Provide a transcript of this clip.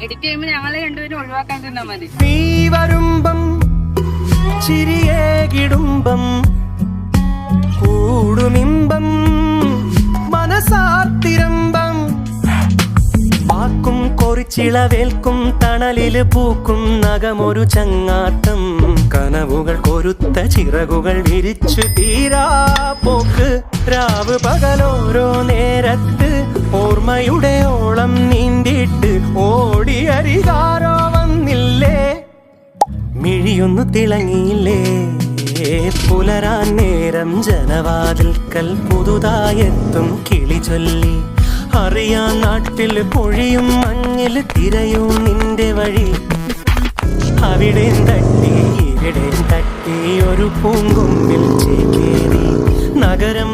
Edit ചെയ്യുമ്പോൾ ഞങ്ങളെ രണ്ടുപേരും ഒഴിവാക്കാൻ തന്നാ മതി. നീ വരുമ്പം ചിരിയേകിടുമ്പം കൂടുമിമ്പം മനസാർത്തിരമ്പം വാക്കും കൊറിച്ചിളവേൽക്കും തണലില് പൂക്കും നഖമൊരു ചങ്ങാത്തം കനവുകൾ കൊരുത്ത ചിറകുകൾ വിരിച്ചു തീരാ പോക്ക് രാവ് പകലോരോ നേരത്ത് ഓർമ്മയുടെ ഓളം നീന്തിയിട്ട് ഓടിയരികാരോ വന്നില്ലേ മിഴിയൊന്നു തിളങ്ങിയില്ലേ പുലരാൻ നേരം ജനവാതിൽക്കൽ പുതുതായെത്തും കിളി ചൊല്ലി അറിയാൻ നാട്ടിൽ പൊഴിയും മഞ്ഞിൽ തിരയും നിന്റെ വഴി അവിടെ തട്ടി ഇവിടെ തട്ടി ഒരു പൂങ്കൊമ്പിൽ ചേക്കേറി നഗരം